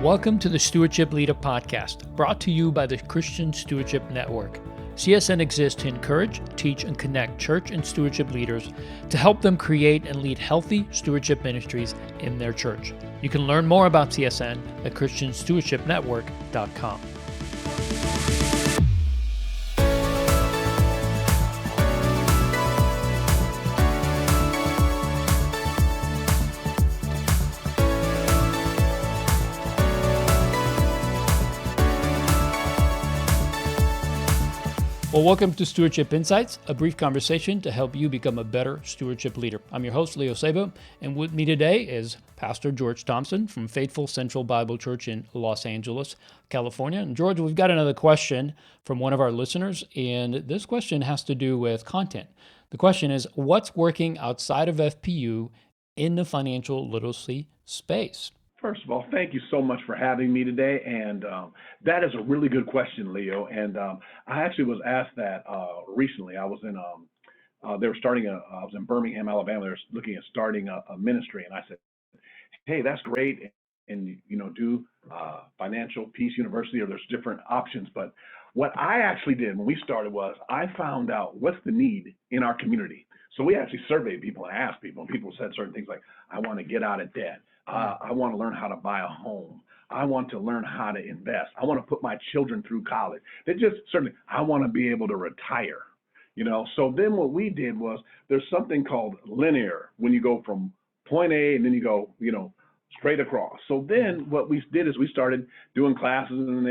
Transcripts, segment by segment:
Welcome to the Stewardship Leader Podcast, brought to you by the Christian Stewardship Network. CSN exists to encourage, teach, and connect church and stewardship leaders to help them create and lead healthy stewardship ministries in their church. You can learn more about CSN at ChristianStewardshipNetwork.com. Well, welcome to Stewardship Insights, a brief conversation to help you become a better stewardship leader. I'm your host, Leo Sabo, and with me today is Pastor George Thompson from Faithful Central Bible Church in Los Angeles, California. And George, we've got another question from one of our listeners, and this question has to do with content. The question is, what's working outside of FPU in the financial literacy space? First of all, thank you so much for having me today, and that is a really good question, Leo. And I actually was asked that recently. I was in I was in Birmingham, Alabama. They were looking at starting a ministry, and I said, "Hey, that's great, and do Financial Peace University, or there's different options." But what I actually did when we started was I found out what's the need in our community. So we actually surveyed people and asked people, and people said certain things like, "I want to get out of debt. I want to learn how to buy a home. I want to learn how to invest. I want to put my children through college." I want to be able to retire, So then what we did was there's something called linear when you go from point A and then you go, straight across. So then what we did is we started doing classes, and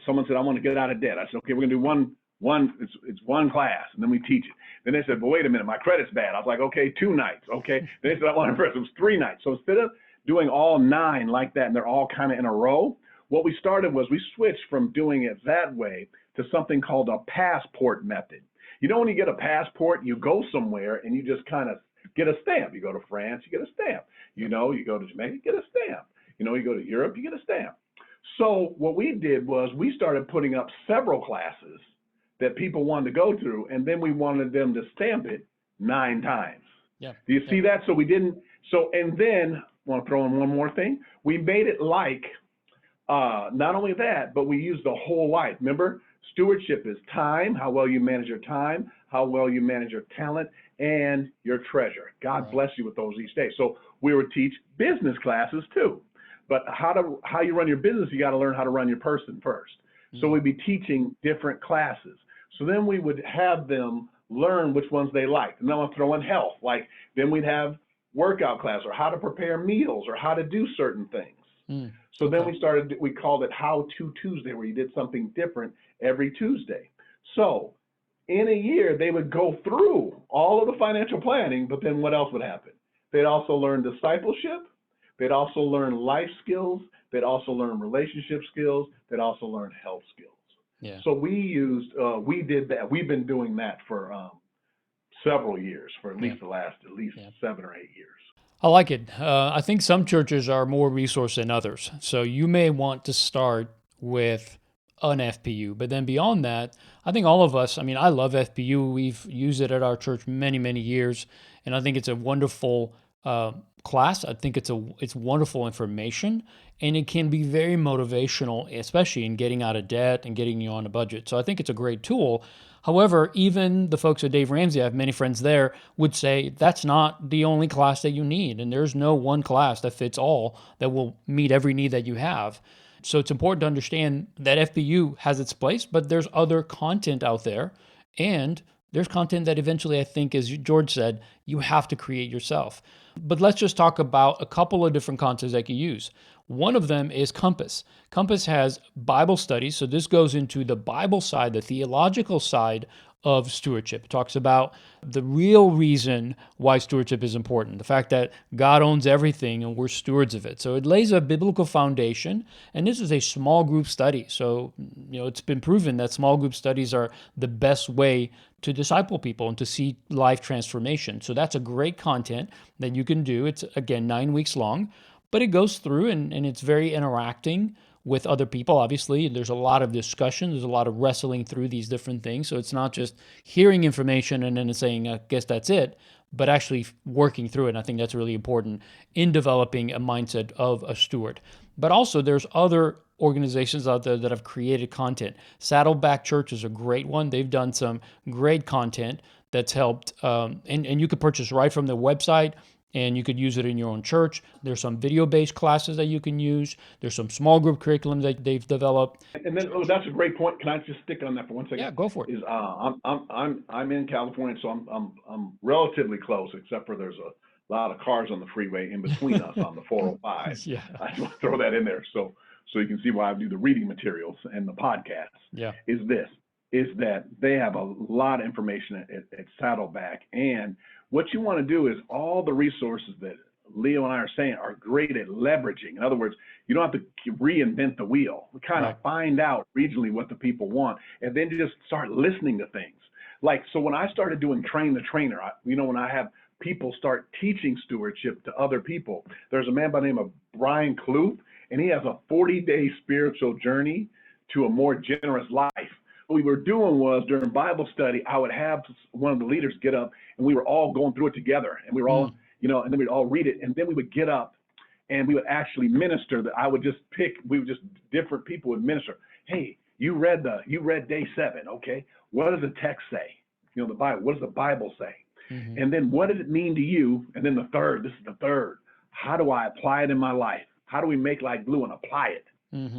someone said, "I want to get out of debt." I said, "Okay, we're going to do it's one class, and then we teach it." Then they said, "But wait a minute, my credit's bad." I was like, "Okay, 2 nights." Okay. Then they said, "I want to invest." It was 3 nights. So instead of doing all 9 like that, and they're all kind of in a row, what we started was we switched from doing it that way to something called a passport method. When you get a passport, you go somewhere and you just kind of get a stamp. You go to France, you get a stamp. You go to Jamaica, you get a stamp. You go to Europe, you get a stamp. So what we did was we started putting up several classes that people wanted to go through, and then we wanted them to stamp it 9 times. Yeah. Do you see that? So we didn't. And then I want to throw in one more thing. We made it like not only that, but we used the whole life. Remember, stewardship is time, how well you manage your time, how well you manage your talent, and your treasure. God bless you with those each day. So we would teach business classes too. But how you run your business, you got to learn how to run your person first. So we'd be teaching different classes. So then we would have them learn which ones they liked. And then I'll throw in health. Then we'd have workout class, or how to prepare meals, or how to do certain things. So then we called it How To Tuesday, where you did something different every Tuesday. So in a year, they would go through all of the financial planning, but then what else would happen? They'd also learn discipleship. They'd also learn life skills. They'd also learn relationship skills. They'd also learn health skills. Yeah. So we did that. We've been doing that for several years, for at least the last 7 or 8 years. I like it. I think some churches are more resourced than others. So you may want to start with an FPU, but then beyond that, I think all of us, I love FPU. We've used it at our church many, many years, and I think it's a wonderful class. I think it's wonderful information, and it can be very motivational, especially in getting out of debt and getting you on a budget. So I think it's a great tool. However, even the folks at Dave Ramsey, I have many friends there, would say that's not the only class that you need, and there's no one class that fits all that will meet every need that you have. So it's important to understand that FPU has its place, but there's other content out there, and there's content that eventually, I think, as George said, you have to create yourself. But let's just talk about a couple of different concepts that you use. One of them is Compass. Compass has Bible studies. So this goes into the Bible side, the theological side of stewardship. It talks about the real reason why stewardship is important, the fact that God owns everything and we're stewards of it. So it lays a biblical foundation, and this is a small group study. So, it's been proven that small group studies are the best way to disciple people and to see life transformation. So that's a great content that you can do. It's, again, 9 weeks long, but it goes through and it's very interacting with other people. Obviously, there's a lot of discussion. There's a lot of wrestling through these different things. So it's not just hearing information and then saying, I guess that's it, but actually working through it. And I think that's really important in developing a mindset of a steward. But also, there's other organizations out there that have created content. Saddleback Church is a great one. They've done some great content that's helped, and you could purchase right from their website, and you could use it in your own church. There's some video-based classes that you can use. There's some small group curriculum that they've developed. And then, oh, that's a great point. Can I just stick on that for 1 second? Yeah, go for it. Is I'm in California, so I'm relatively close, except for there's a lot of cars on the freeway in between us on the 405. Yeah, I just want to throw that in there, so you can see why I do the reading materials and the podcasts. yeah, Is that they have a lot of information at Saddleback, and what you want to do is all the resources that Leo and I are saying are great at leveraging. In other words, you don't have to reinvent the wheel. We kind right. of find out regionally what the people want, and then you just start listening to things. Like, so when I started doing Train the Trainer, when I have people start teaching stewardship to other people, there's a man by the name of Brian Kloop, and he has a 40-day spiritual journey to a more generous life. What we were doing was during Bible study, I would have one of the leaders get up, and we were all going through it together, and we were all, and then we'd all read it, and then we would get up, and we would actually minister. That I would just pick. Different people would minister. Hey, you read day 7, okay? What does the text say? The Bible. What does the Bible say? Mm-hmm. And then what does it mean to you? And then the third. This is the third. How do I apply it in my life? How do we make like glue and apply it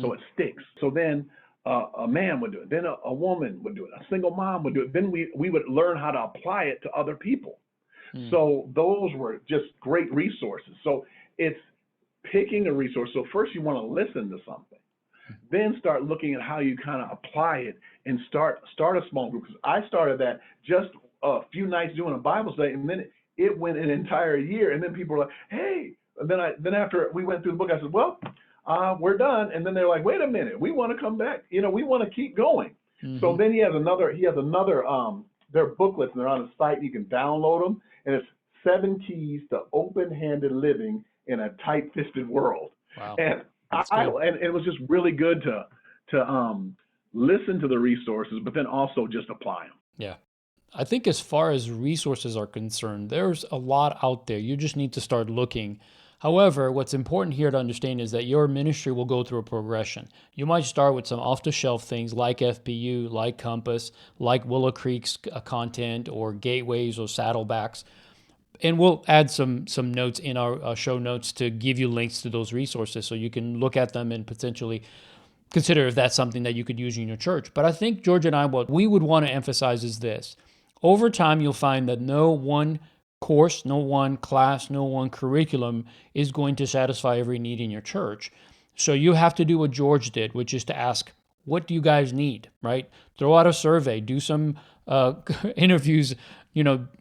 so it sticks? So then a man would do it. Then a woman would do it. A single mom would do it. Then we would learn how to apply it to other people. So those were just great resources. So it's picking a resource. So first you want to listen to something, then start looking at how you kind of apply it and start a small group. Because I started that just a few nights doing a Bible study, and then it went an entire year. And then people were like, hey. And then after we went through the book, I said, well, we're done. And then they're like, wait a minute, we want to come back. We want to keep going. So then he has another, they're booklets, and they're on the site. You can download them, and it's 7 keys to open-handed living in a tight-fisted world. Wow. And and it was just really good to listen to the resources, but then also just apply them. Yeah. I think as far as resources are concerned, there's a lot out there. You just need to start looking. However, what's important here to understand is that your ministry will go through a progression. You might start with some off-the-shelf things like FPU, like Compass, like Willow Creek's content, or Gateways or Saddlebacks. And we'll add some notes in our show notes to give you links to those resources so you can look at them and potentially consider if that's something that you could use in your church. But I think George and I, what we would want to emphasize is this. Over time, you'll find that no one course, no one class, no one curriculum is going to satisfy every need in your church. So you have to do what George did, which is to ask, what do you guys need, right? Throw out a survey, do some interviews,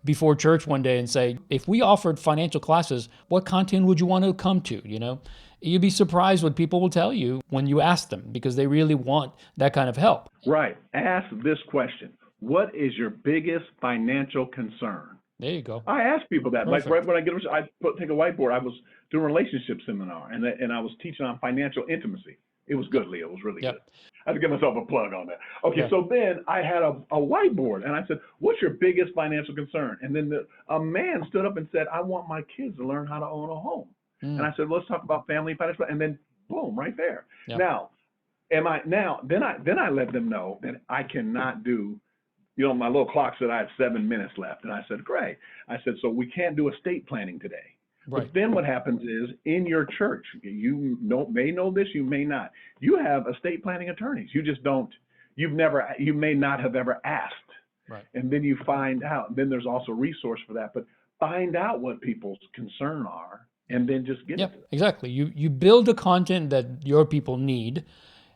before church one day and say, if we offered financial classes, what content would you want to come to, You'd be surprised what people will tell you when you ask them, because they really want that kind of help. Right. Ask this question. What is your biggest financial concern? There you go. I ask people that. Perfect. Like right when I take a whiteboard. I was doing a relationship seminar, and I was teaching on financial intimacy. It was good, Leo. It was really good. I had to give myself a plug on that. Okay, so then I had a whiteboard, and I said, what's your biggest financial concern? And then a man stood up and said, I want my kids to learn how to own a home. And I said, let's talk about family financial. And then boom, right there. Now, then I let them know that I cannot do, my little clock said I had 7 minutes left. And I said, great. I said, so we can't do estate planning today. Right. But then what happens is in your church, you may know this, you may not. You have estate planning attorneys. You just don't, you may not have ever asked. Right. And then you find out. Then there's also a resource for that. But find out what people's concern are, and then just get it to them. Exactly. You build the content that your people need.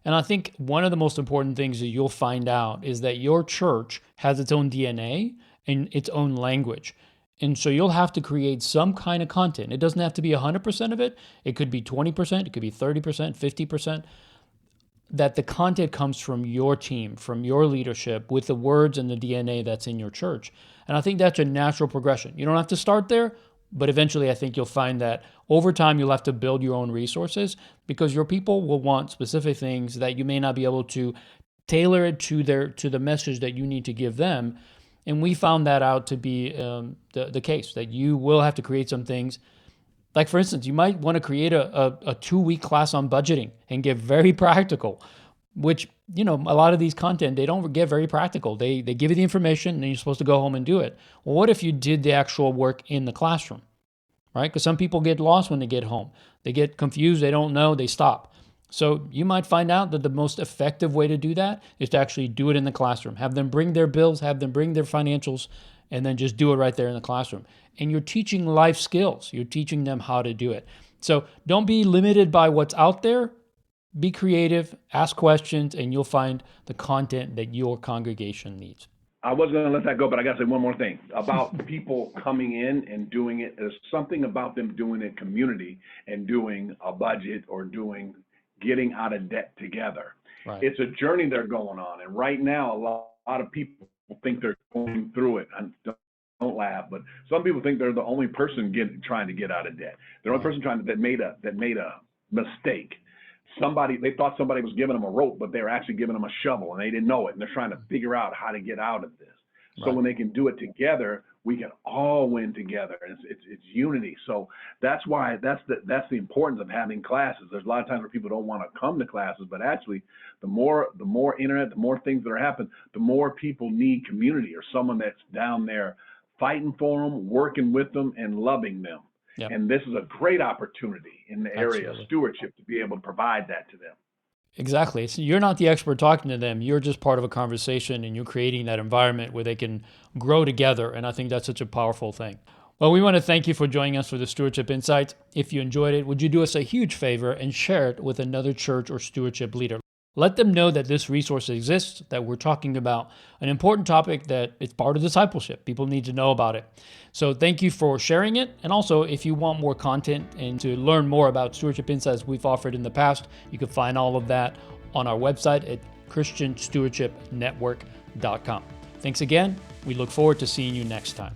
And I think one of the most important things that you'll find out is that your church has its own DNA and its own language. And so you'll have to create some kind of content. It doesn't have to be 100% of it. It could be 20%, it could be 30%, 50%. That the content comes from your team, from your leadership, with the words and the DNA that's in your church. And I think that's a natural progression. You don't have to start there, but eventually I think you'll find that over time you'll have to build your own resources, because your people will want specific things that you may not be able to tailor it to the message that you need to give them. And we found that out to be the case, that you will have to create some things Like for instance, you might want to create a 2-week class on budgeting and get very practical, which, a lot of these content, they don't get very practical. They give you the information and you're supposed to go home and do it. Well, what if you did the actual work in the classroom, right? Because some people get lost when they get home. They get confused, they don't know, they stop. So you might find out that the most effective way to do that is to actually do it in the classroom. Have them bring their bills, have them bring their financials, and then just do it right there in the classroom. And you're teaching life skills. You're teaching them how to do it. So don't be limited by what's out there. Be creative, ask questions, and you'll find the content that your congregation needs. I was going to let that go, but I got to say one more thing about people coming in and doing it. There's something about them doing it community and doing a budget or getting out of debt together. Right. It's a journey they're going on. And right now, a lot of people think they're going through it. And don't laugh, but some people think they're the only person trying to get out of debt. They're the only person that made a mistake. They thought somebody was giving them a rope, but they were actually giving them a shovel, and they didn't know it. And they're trying to figure out how to get out of this. So when they can do it together, we can all win together. And it's unity. So that's why that's the importance of having classes. There's a lot of times where people don't want to come to classes, but actually the more internet, the more things that are happening, the more people need community or someone that's down there fighting for them, working with them, and loving them. Yep. And this is a great opportunity in the area of stewardship to be able to provide that to them. Exactly. So you're not the expert talking to them. You're just part of a conversation, and you're creating that environment where they can grow together. And I think that's such a powerful thing. Well, we want to thank you for joining us for the Stewardship Insights. If you enjoyed it, would you do us a huge favor and share it with another church or stewardship leader? Let them know that this resource exists, that we're talking about an important topic, that it's part of discipleship. People need to know about it. So thank you for sharing it. And also, if you want more content and to learn more about Stewardship Insights we've offered in the past, you can find all of that on our website at christianstewardshipnetwork.com. Thanks again. We look forward to seeing you next time.